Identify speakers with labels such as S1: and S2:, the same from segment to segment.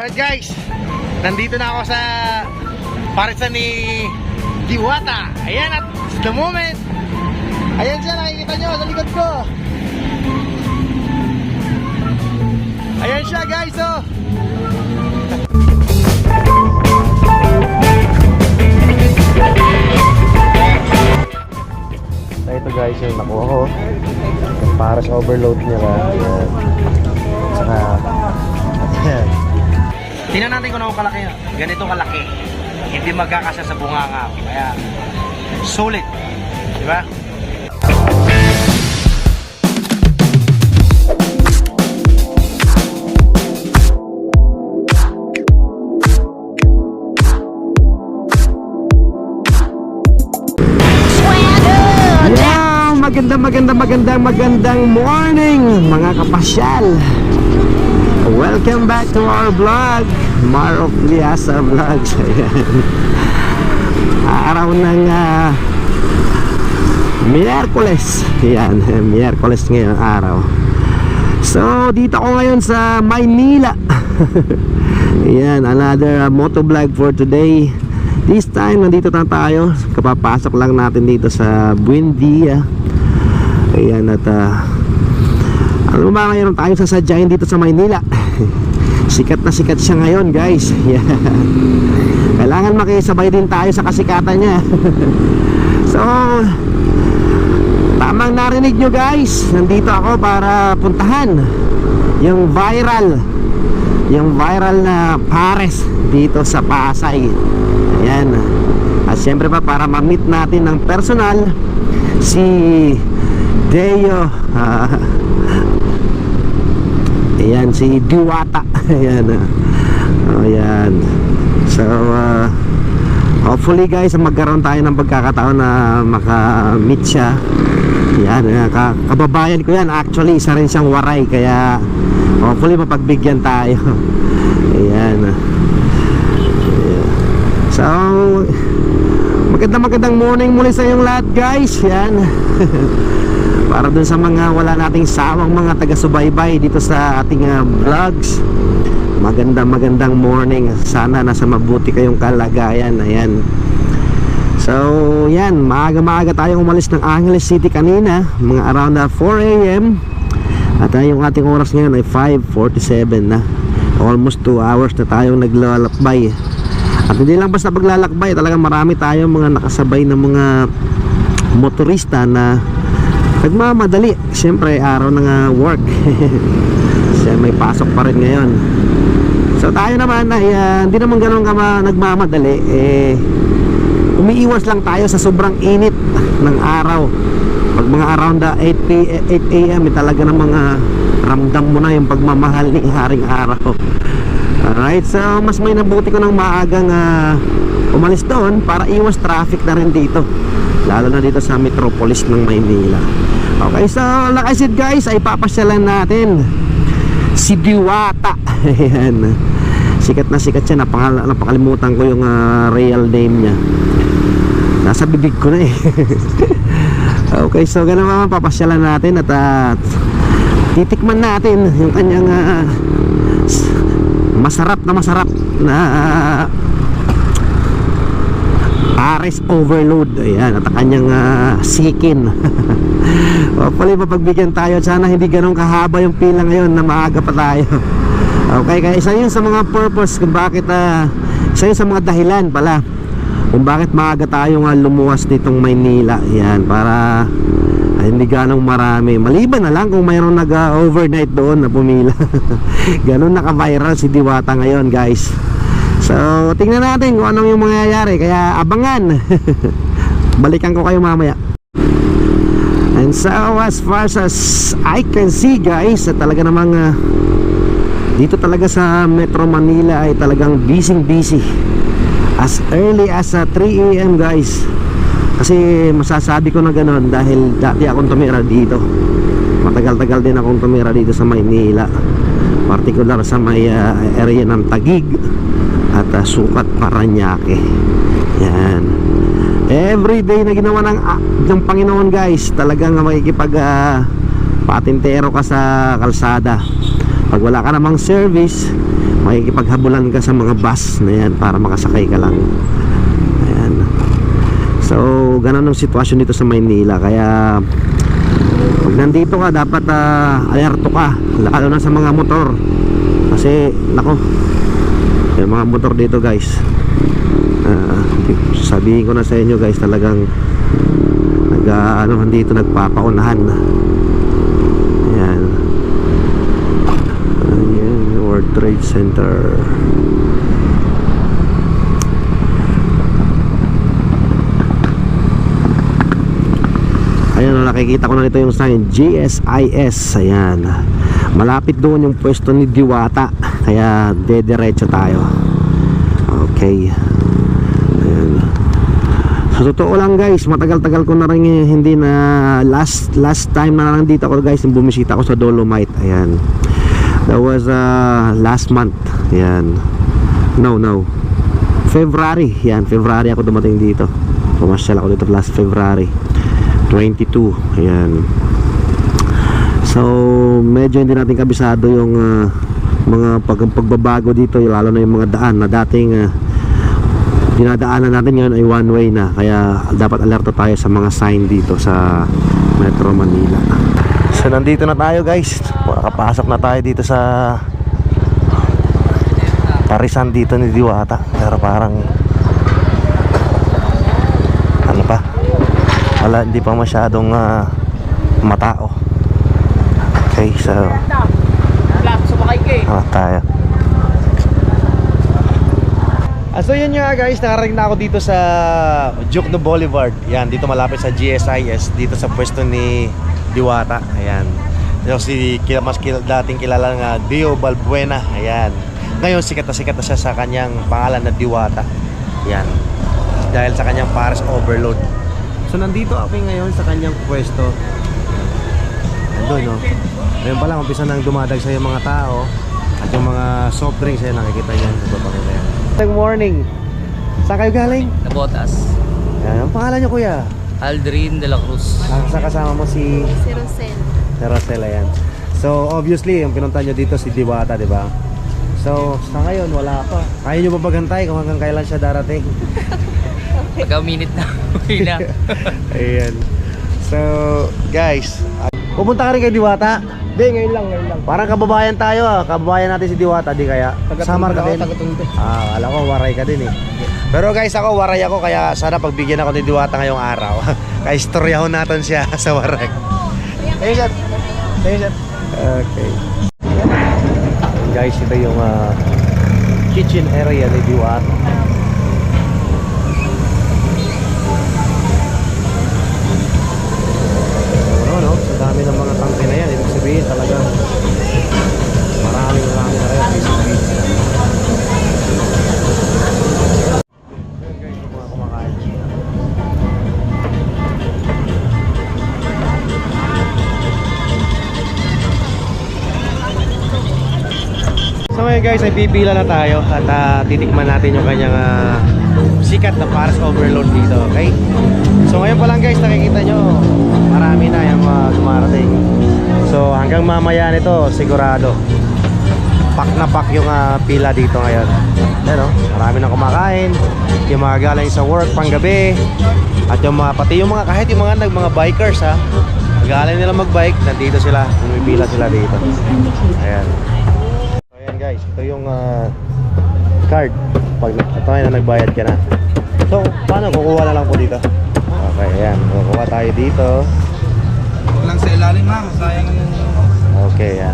S1: Alright guys, nandito na ako sa parisan ni Diwata. Ayan, at the moment, ayan siya, nakikita nyo sa likod ko. Ayan siya guys, oh. So ito guys, yung nakuha ko yung paras overload nila. Ayan. Saka ayan. Tingnan natin kung ano kalaki. Ganito kalaki. Hindi magkakasya sa bunganga. Kaya sulit. Diba? Yeah, magandang morning mga kapasyal. Welcome back to our vlog, Mar of Liasa Vlogs. Araw ng Miyerkules. Yan, Miyerkules ngayon araw. So, dito ako ngayon sa Maynila. Yan, another motovlog for today. This time, nandito na tayo. Kapapasok lang natin dito sa Buendia. Ayan, at ano ba ngayon tayo sasadyain dito sa Maynila. Sikat na sikat siya ngayon guys. Yeah. Kailangan makisabay din tayo sa kasikatan niya. So tamang narinig nyo guys, nandito ako para puntahan yung viral na pares dito sa Pasay. Ayan. At syempre pa para ma-meet natin ng personal si Deo, ayan, si Diwata. Ayan. Ayan. So hopefully guys magkaroon tayo ng pagkakataon na maka-meet siya. Ayan, kababayan ko yan. Actually isa rin siyang waray. Kaya hopefully mapagbigyan tayo. Ayan. So magandang morning muli sa inyong lahat guys. Ayan. Para dun sa mga wala nating sawang mga taga-subaybay dito sa ating vlogs, magandang morning. Sana nasa mabuti kayong kalagayan. Ayan. So yan, maaga tayong umalis ng Angeles City kanina, mga around 4 AM. At yung ating oras ngayon ay 5:47 na. Almost 2 hours na tayong naglalakbay. At hindi lang basta paglalakbay, talagang marami tayong mga nakasabay na mga motorista na nagmamadali. Siyempre araw ng work. Kasi may pasok pa rin ngayon. So tayo naman ay hindi naman ganun nagmamadali. Umiiwas lang tayo sa sobrang init ng araw. Pag mga around 8 AM talaga ng mga ramdam mo na yung pagmamahal ni haring araw. Alright, so mas may nabuti ko ng maagang umalis doon para iwas traffic na rin dito, lalo na dito sa metropolis ng Maynila. Okay, so like I said guys, ay papasyalan natin si Diwata. Ayan. Sikat na sikat siya. Napakalimutan ko yung real name niya. Nasa bibig ko na eh. Okay, so ganun naman papasyalan natin at titikman natin yung kanyang masarap na pares overload. Ayan, at kanyang sikin. Hopefully mapagbigyan tayo. Sana hindi ganun kahaba yung pila ngayon na maaga pa tayo. Okay, kaya isa yun sa mga purpose kung bakit isa yun sa mga dahilan pala kung bakit maaga tayo lumuwas ditong Maynila. Ayan, para hindi ganong marami. Maliban na lang kung mayroon nag-overnight doon na pumila. Ganun naka-viral si Diwata ngayon guys. So tingnan natin kung anong yung mangyayari. Kaya abangan. Balikan ko kayo mamaya. And so as far as I can see guys, talaga namang dito talaga sa Metro Manila ay talagang busy as early as 3 AM guys. Kasi masasabi ko na gano'n dahil dati akong tumira dito. Matagal-tagal din akong tumira dito sa Maynila, particular sa may area ng Taguig at Sukat, Parañaque. Yan. Everyday na ginawa ng Panginoon guys. Talagang makikipag patintero ka sa kalsada. Pag wala ka namang service, makikipaghabulan ka sa mga bus na yan para makasakay ka lang. Ayan. So ganun ang sitwasyon dito sa Maynila. Kaya pag nandito ka, dapat alerto ka, lalo na sa mga motor. Kasi nako, yung mga motor dito guys, sabihin ko na sa inyo guys, talagang dito nagpapaunahan. Ayan. Ayan, World Trade Center. Ayan, nakikita ko na dito yung sign GSIS. Ayan, malapit doon yung pwesto ni Diwata, kaya dediretso tayo. Okay. Ayan. So totoo lang guys, matagal-tagal ko na rin hindi na last time na lang dito ako guys, yung bumisita ako sa Dolomite. Ayan, that was last month. Ayan, no February. Ayan, February ako dumating dito. Pumasyal ako dito last February 22. Ayan. So medyo hindi natin kabisado yung mga pagbabago dito, lalo na yung mga daan na dating dinadaanan natin ngayon ay one way na. Kaya dapat alerto tayo sa mga sign dito sa Metro Manila. So nandito na tayo guys, nakapasok na tayo dito sa parisan dito ni Diwata. Pero parang ano pa, wala, hindi pa masyadong matao. Okay, so tayo. So yun nga guys, nakarating na ako dito sa Jukno Boulevard. Yan, dito malapit sa GSIS, dito sa pwesto ni Diwata. Ayan, dating kilala nga Dio Balbuena. Ayan, ngayon sikat na siya sa kanyang pangalan na Diwata. Ayan, dahil sa kanyang Paris Overload. So nandito ako ngayon sa kanyang pwesto. Andun, no? Ngayon pa lang, umpisa nang dumadag sa yung mga tao. At yung mga soft drinks, ayan, nakikita niyan. Good morning. Saan kayo galing?
S2: Nabotas.
S1: Yan, ang pangalan niyo kuya?
S2: Aldrin de la Cruz.
S1: Sa kasama mo si
S3: Rosel.
S1: Si Rosel, ayan. So obviously, yung pinunta nyo dito si Diwata, di ba? So sa ngayon, wala pa. Kaya nyo ba maghantay kung hanggang kailan siya darating?
S2: Pagka-minute na. Okay na.
S1: Ayan. So guys, pupunta ka rin kay Diwata?
S4: Hindi, ngayon lang.
S1: Parang kababayan tayo kababayan natin si Diwata, di kaya? Samar ka din?
S4: Taga-Tondo.
S1: Alam ko waray ka din eh. Pero guys, ako waray ako, kaya sana pagbigyan ako ni Diwata ngayong araw. Kaya istoryahon natin siya sa waray.
S4: Hey, sir.
S1: Okay. Guys, ito yung kitchen area ni Diwata. No? Sa dami ng mga tangke na yan, ibig sabihin talagang maraming na rin basic na. Guys, yung mga kumakain. So ngayon guys, ay pipila na tayo at titikman natin yung kanyang sikat na Paris Overload dito, okay? So ngayon pa lang guys, nakikita nyo marami na yung dumarating. So hanggang mamaya nito, sigurado pak na pak yung pila dito ngayon. Ayan, marami na kumakain, yung mga galing sa work panggabi, at yung mga, pati yung mga, kahit yung mga bikers galing nila magbike, nandito sila, pumipila sila dito. Ayan. So ayan guys, ito yung card. Pag ito na nagbayad ka na. So paano, kukuha na lang po dito. Okay, ayan, kukuha tayo dito.
S4: Lang sa ilalim, ma'am. Sayang yung...
S1: Okay, yan.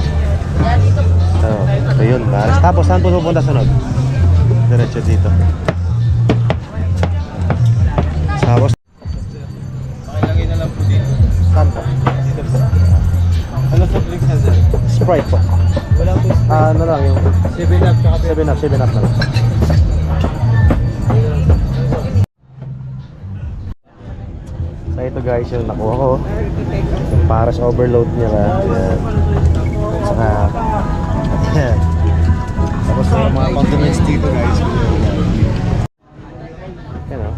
S1: So yun, tapos saan po pupunta sunod? Diretso dito. Tapos
S4: Pakilangin na lang po dito.
S1: saan po?
S4: Dito po. Ano sa drinks na, sir?
S1: Sprite po.
S4: Wala po.
S1: Ano lang yung
S4: 7 up, tsaka
S1: 7 up na lang. So ito guys, yung nakuha ko, yung Paris Overload niya na. Ayan. Saka ayan. Tapos
S4: mga condiments dito, guys.
S1: Yan o.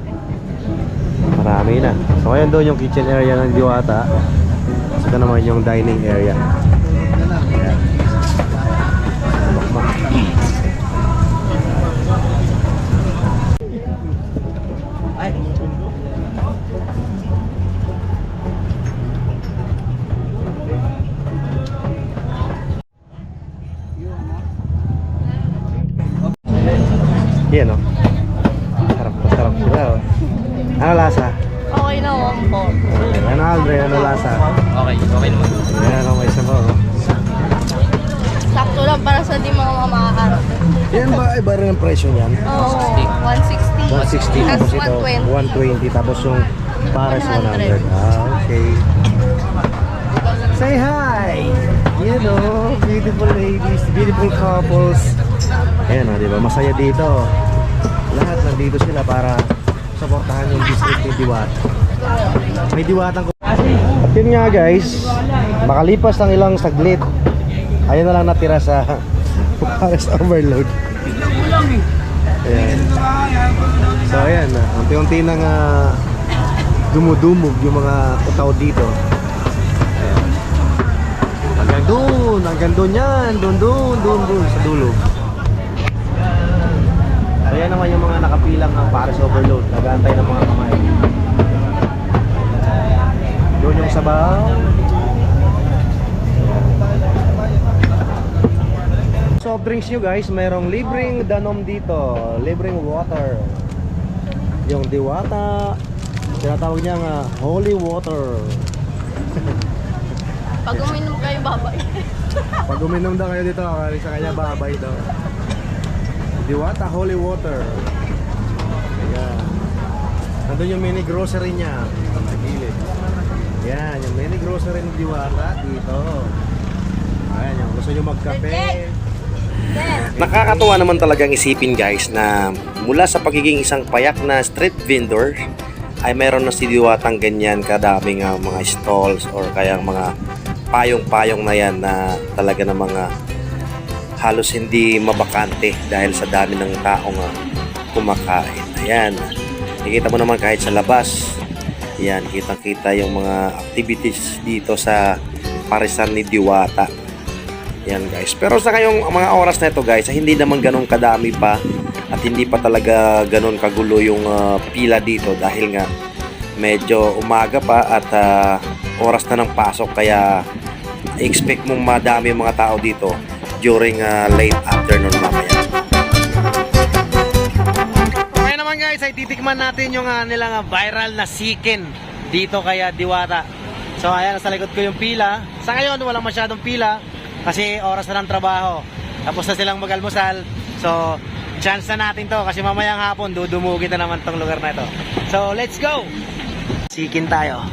S1: Marami na. So ngayon doon yung kitchen area ng Diwata. Saka naman yung dining area. Ayan. Yan oh. Sarap na sarap sila oh. Ano lasa?
S3: Okay na, one po.
S1: Ano Aldre, ano lasa?
S2: Okay, okay naman.
S1: Yan oh, may sabaw oh.
S3: Sakto lang para sa di mga makakaroon.
S1: Yan ba, iba rin ang presyo niyan?
S3: Oo,
S1: 160
S3: 160.
S1: tapos ito 120
S3: 120.
S1: tapos yung pares 100.
S3: 100.
S1: Okay. Say hi! You know, beautiful ladies, beautiful couples. Ayan o, di ba? Masaya dito. Lahat nandito sila para suportahan yung district ni Diwata. May Diwatang ko. At yun nga guys, makalipas ng ilang saglit, ayun na lang natira sa Paris Overload. Ayan. So ayan, unti-unti nang dumudumog yung mga tao dito. Ayan. Hanggang doon yan, doon sa dulo. So yan naman yung mga nakapilang ng Paris Overload, nag-aantay ng mga kamay. Doon yung sabaw. Soft drinks nyo guys, mayroong libreng danom dito, libreng water. Yung Diwata, tinatawag niya nga holy water.
S3: Pag uminom kayo, babay.
S1: Pag uminom daw kayo dito, kali sa kanya babay daw. Diwata holy water. Ayan. Nandun yung mini grocery niya sa gilid. Yan, yung mini grocery ng Diwata dito. Ayan, yung gusto nyo magkape. Nakakatuwa naman talagang isipin guys na mula sa pagiging isang payak na street vendor ay meron na si Diwatang ganyan kadaming mga stalls or kaya mga payong-payong na yan na talaga ng mga halos hindi mabakante dahil sa dami ng taong kumakain. Ayan, nakikita mo naman kahit sa labas. Ayan, kitang-kita yung mga activities dito sa parisan ni Diwata. Yan guys. Pero sa kayong mga oras na ito guys, hindi naman ganun kadami pa at hindi pa talaga ganun kagulo yung pila dito dahil nga medyo umaga pa at oras na ng pasok kaya expect mong madami yung mga tao dito during late afternoon mamaya. Okay naman guys, ay titikman natin yung nilang viral na sikin dito kaya Diwata. So ayan, sa likod ko yung pila. Sa ngayon walang masyadong pila kasi oras na ng trabaho. Tapos na silang mag-almusal. So, chance na natin to kasi mamayang hapon dudumugin na naman tong lugar na ito. So, let's go! Sikin tayo.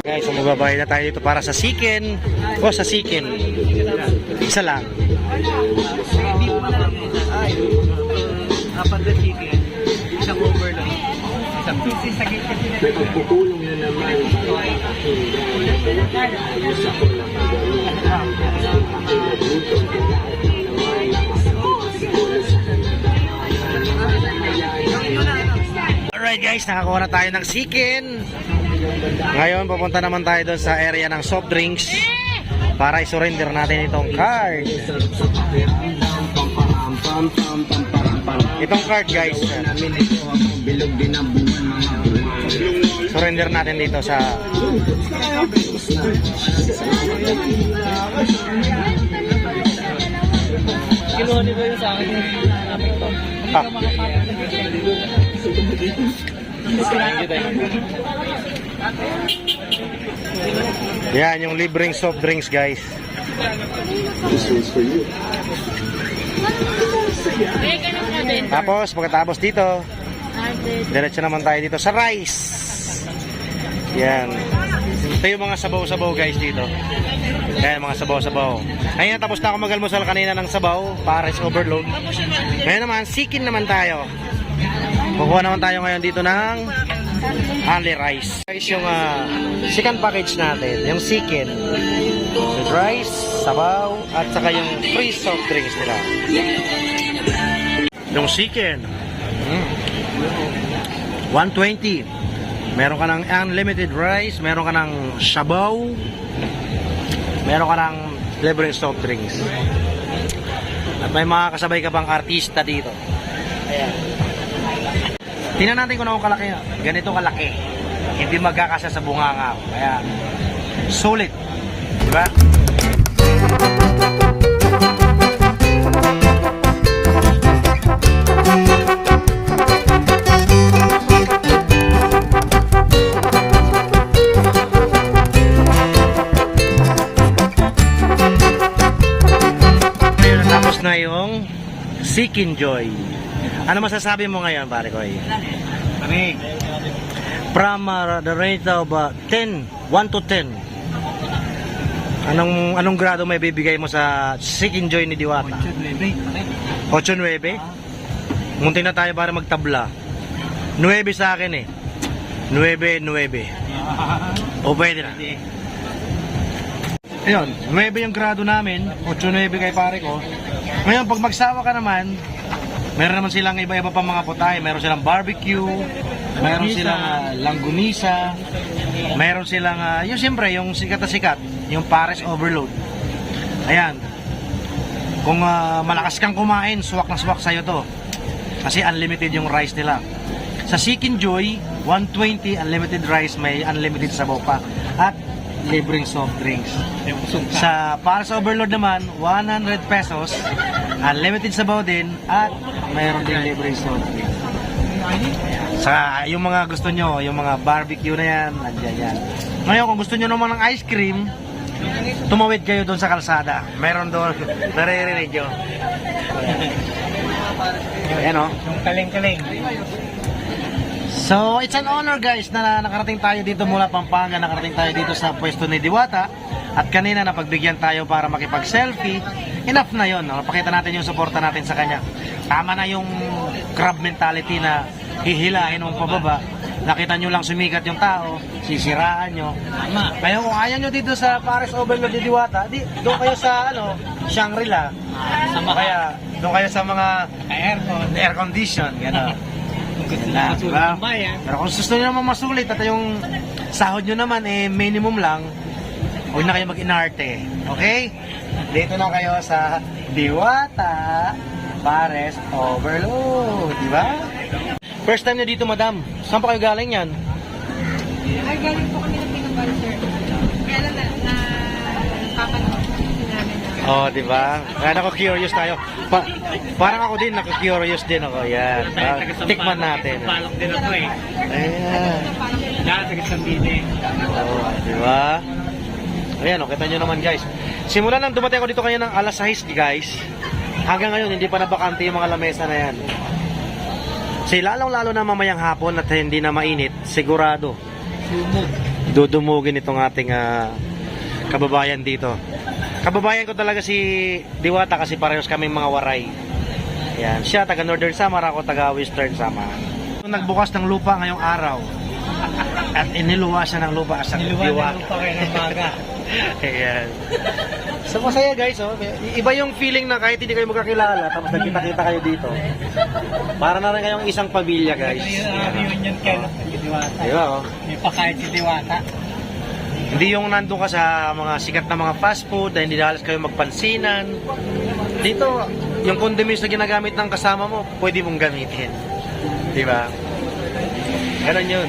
S1: Guys, so magbabayad na tayo dito para sa sikin. O sa sikin. Isa lang.
S2: Apat na chicken, isang overload, isang pieces sa gitna. Nagpupulong na naman.
S1: Alright guys, nakakuha na tayo ng sikin. Ngayon, pupunta naman tayo doon sa area ng soft drinks para i-surrender natin itong card. Itong card guys, surrender natin dito sa
S2: Kinuha niyo ba yun sa akin?
S1: Yan, yung libreng soft drinks guys. Tapos, pagkatapos dito, diretso naman tayo dito sa rice. Yan. Ito yung mga sabaw-sabaw guys dito. Yan, mga sabaw-sabaw. Ayun, tapos na ako mag-almusal kanina ng sabaw, Paris Overload. Ngayon naman, sikin naman tayo. Kukuha naman tayo ngayon dito ng only rice. Guys, yung second package natin, yung sikin. With rice, sabaw, at saka yung free soft drinks nila. Yung chicken 120 Meron ka ng unlimited rice, meron ka ng shabaw, meron ka ng libreng soft drinks. At may mga kasabay ka bang artista dito. Ayan. Tingnan natin kung ano kalaki. Ganito kalaki. Hindi magkakasya sa bunganga. Kaya, sulit. Diba? Tapos na yung Seeking Joy. Ano masasabi mo ngayon, pare ko? From the rate of 10, 1 to 10. Anong grado may bibigay mo sa Seeking Joy ni Diwata? 8-9. Munti na tayo para magtabla. 9 sa akin eh. 9. O pwede na. Ayun, 9 yung grado namin, 8-9 kay pare ko. Ngayon, pag magsawa ka naman, meron naman silang iba-iba pa mga putay. Meron silang barbecue, meron silang langgunisa, meron silang, yung siyempre, yung sikat na sikat, yung Pares Overload. Ayan. Kung malakas kang kumain, swak na swak sa'yo to. Kasi unlimited yung rice nila. Sa Seeking Joy, 120 unlimited rice, may unlimited sabaw pa. At libreng soft drinks. Sa Pares Overload naman, 100 pesos, unlimited sabaw din, at mayroon din libreng soft drinks. Sa yung mga gusto nyo, yung mga barbecue na yan, nandiyan yan. Ngayon, kung gusto nyo naman ng ice cream, tumawid kayo doon sa kalsada. Meron doon, naririnig nyo. Ayan o.
S2: Yung kaling-kaling.
S1: So, it's an honor guys na nakarating tayo dito mula Pampanga, nakarating tayo dito sa pwesto ni Diwata. At kanina napagbigyan tayo para makipag-selfie. Enough na yon, no? Pakita natin yung suporta natin sa kanya. Tama na yung crab mentality na hihilahin mo pababa. Nakita nyo lang sumikat yung tao, sisiraan nyo. Kaya kung ayaw nyo dito sa Pares Overload ni Diwata, doon kayo sa Shangri-La. Kaya doon kayo sa mga air condition, gano'n. Na, diba? Pero kung gusto nyo naman masulit at yung sahod nyo naman minimum lang, huwag na kayo mag-inarte. Okay? Dito na kayo sa Diwata Pares Overload. Diba? First time nyo dito, madam. Saan pa kayo galing yan?
S3: Ay, galing po kami ng Pinabal, sir. Kaya lang na papanood namin.
S1: Oh, di ba? Kaya nako-curious tayo. Parang ako din, nako-curious din ako. Yan. Tikman natin.
S2: Palok din ako eh.
S1: Ayan.
S2: Yan, taga-Sambide.
S1: Oh, di ba? Ayan, kita nyo naman guys. Simula nang dumating ako dito kanya ng alas 6 guys. Hanggang ngayon, hindi pa nabakante yung mga lamesa na yan. Kasi lalong-lalo na mamayang hapon at hindi na mainit, sigurado dudumugin itong ating kababayan dito. Kababayan ko talaga si Diwata kasi parehas kaming mga waray. Yan. Siya taga Northern Samar, ako taga Western Samar. Nagbukas ng lupa ngayong araw at iniluwasan ng lupa sa Diwata.
S2: lupa kayo ng maga.
S1: Ayan. So masaya guys, oh. Iba yung feeling na kahit hindi kayo magkakilala tapos nagkita-kita kayo dito. Para na rin kayong isang pamilya guys.
S2: Reunion kayo ng Diwata.
S1: Diba, oh.
S2: May pakain si Diwata.
S1: Hindi yung nandun ka sa mga sikat na mga fast food na hindi halos kayo magpansinan. Dito, yung condiments na ginagamit ng kasama mo, pwede mong gamitin. Diba? Ganon yun.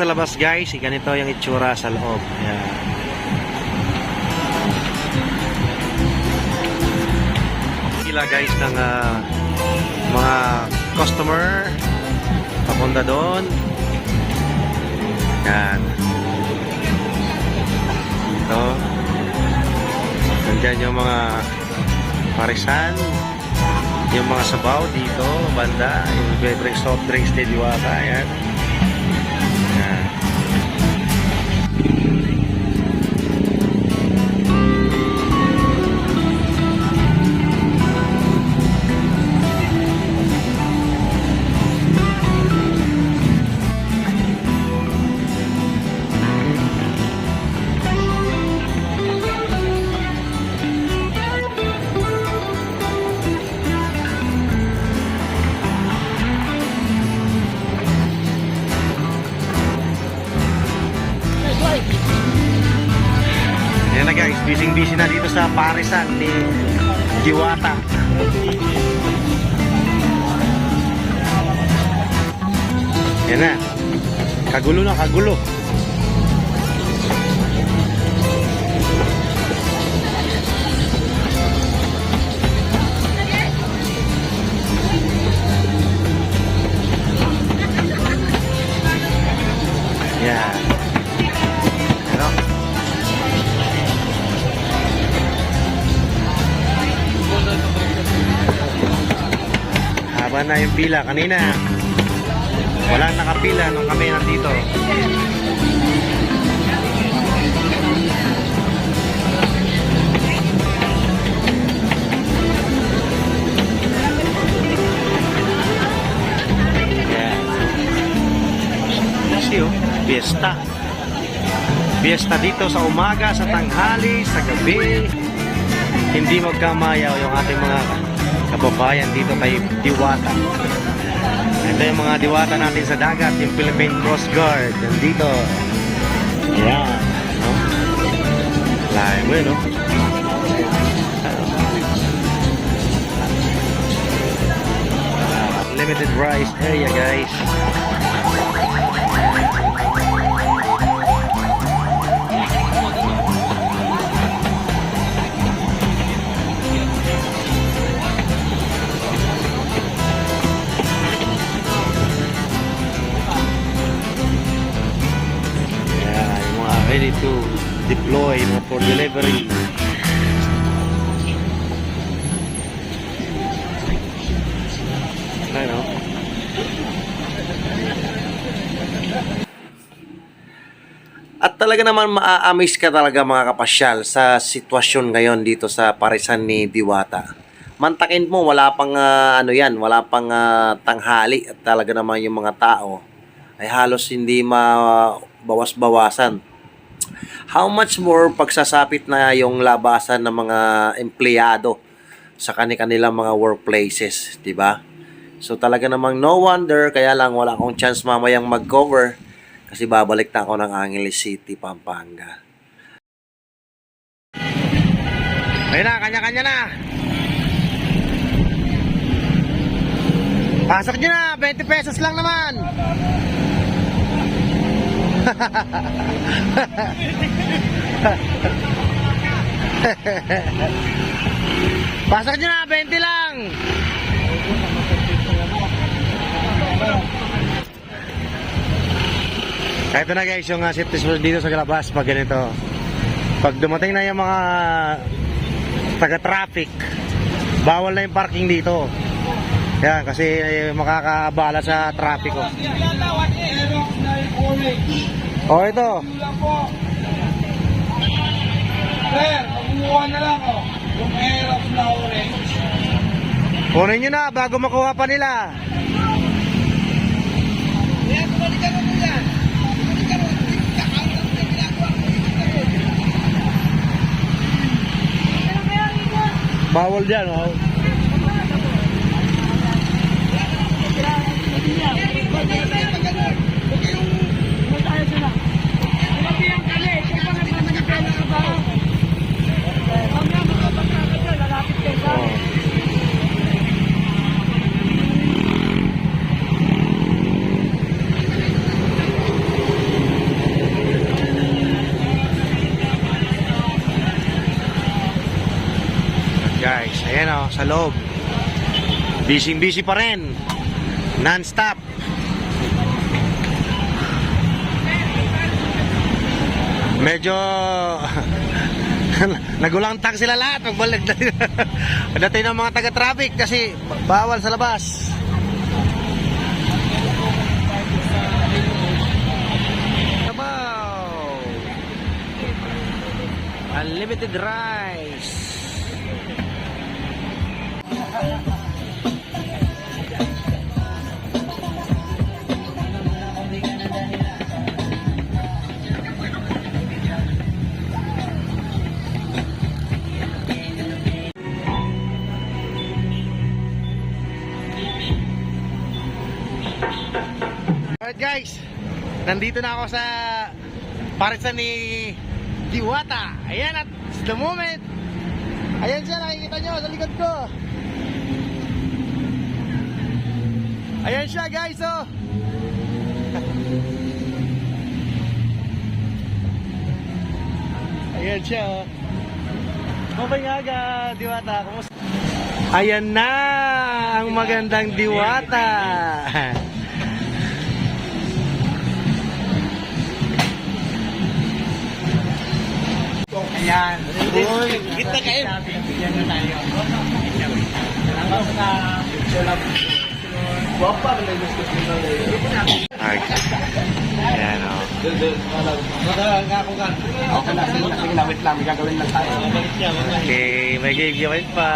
S1: sa labas guys, ganito yung itsura sa loob. Ayan. Sila guys ng mga customer papunta doon. Yan. Ito. Nandyan yung mga parisan, yung mga sabaw dito, banda, yung beverage soft drinks ni Diwata. Ayan. Yan. Yan na guys, busy na dito sa parisan ni Diwata. Yan na. Kagulo na, kagulo. Yan. Ano? Haba na yung pila kanina. Walang nakapila nung kami nandito. Yan. Kasi fiesta. Fiesta dito sa umaga, sa tanghali, sa gabi. Hindi magkamayaw yung ating mga kababayan dito kay Diwata. Ito yung mga diwata natin sa dagat, yung Philippine Coast Guard. Nandito. Ayan. No? Lahat mo yun, no? Limited rice area, guys. Ready to deploy for delivery. Ano? At talaga naman maa-amaze ka talaga mga kapasyal sa sitwasyon ngayon dito sa parisan ni Diwata. Mantakin mo, wala pang wala pang tanghali at talaga naman yung mga tao ay halos hindi mabawas-bawasan. How much more pagsasapit na yung labasan ng mga empleyado sa kanilang mga workplaces, di ba? So talaga namang no wonder, kaya lang wala akong chance mamayang mag-cover kasi babalik na ako ng Angeles City, Pampanga. Ayun na, kanya-kanya na. Pasok nyo na, 20 pesos lang naman. Pasok nyo na, 20 lang. Ito na guys, yung safety sword dito sa labas pag ganito. Pag dumating na yung mga taga-traffic, bawal na yung parking dito. Yan, kasi makakaabala sa traffic. Oh, ito.
S2: Sir, mabubuha na lang oh. Yung Aerox na orange.
S1: Kunin nyo na bago makuha pa nila.
S2: Yan, balikan mo yan. Balikan mo. Kakaunang na ginagawa ko.
S1: Bawal dyan, oh. sa loob. Busy pa rin. Non-stop. Medyo nagulantang sila lahat pagbalik dating ng mga taga-traffic kasi bawal sa labas. Sabaw. Unlimited rice. Alright guys, nandito na ako sa parisan ni Diwata. Ayan, at the moment, ayan siya, nakikita nyo sa likod ko. Ayan siya guys, oh. Ayan siya, oh. Mabay nga aga, Diwata, kumusta? Ayan na ang magandang Diwata.
S2: Ayan.
S1: Uy, kita kayo.
S2: Bigyan na tayo. Salamat sa guwapa na may gusto ko na.
S1: Ayan, oh.
S2: Okay na, sige na, wait lang. May gagawin lang tayo.
S1: Okay, may giveaway pa.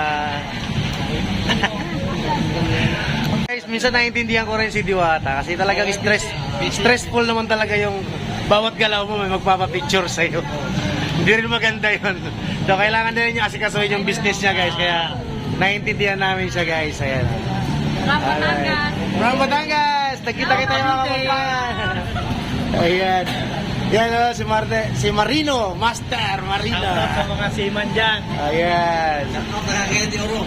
S1: Guys, minsan naiintindihan ko rin si Diwata kasi talagang stressful naman talaga yung bawat galaw mo may magpapapicture sa'yo. Hindi rin maganda yun. So, kailangan din niya asikasuhin yung business niya, guys. Kaya, naiintindihan namin siya, guys. Ayan.
S3: Batangas.
S1: From Batangas! Nagkita-kita yung mga kapampangan. Ayan. Yan, oh, si Marino. Master Marino.
S2: Sa mga seaman dyan.
S1: Ayan.
S2: Kagaya di oro.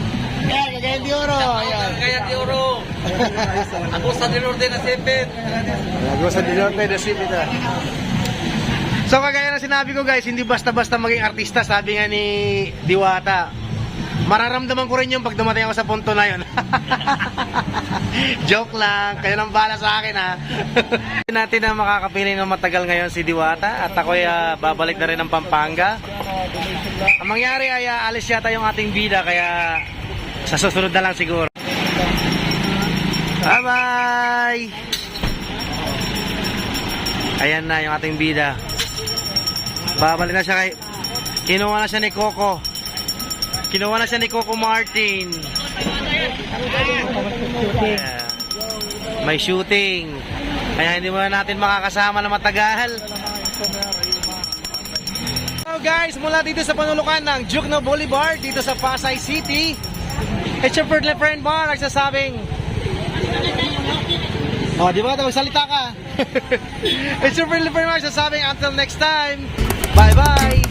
S1: Ayan, kagaya di oro. Ayan.
S2: Kagaya di oro. Ako sa Dilorde na sipit.
S1: Nagusa din natin na sipit, ah. So kagaya na sinabi ko guys, hindi basta-basta maging artista, sabi nga ni Diwata. Mararamdaman ko rin yung pag dumating ako sa punto na yun. Joke lang, kayo nang bala sa akin ha. Natin na makakapili ng matagal ngayon si Diwata at ako'y babalik na rin ng Pampanga. Ang mangyari ay alis yata yung ating bida kaya sa susunod na lang siguro. Bye bye! Ayan na yung ating bida. Babalik na siya kay... Kinuha na siya ni Coco. Kinuha na siya ni Coco Martin. Ayan. May shooting. Kaya hindi mo na natin makakasama na matagal. So guys, mula dito sa panulukan ng Jukno Boulevard, dito sa Pasay City, it's your friend Bar, nagsasabing... Oh, di ba? Magsalita ka. It's your friendly friend Bar, nagsasabing until next time. Bye-bye!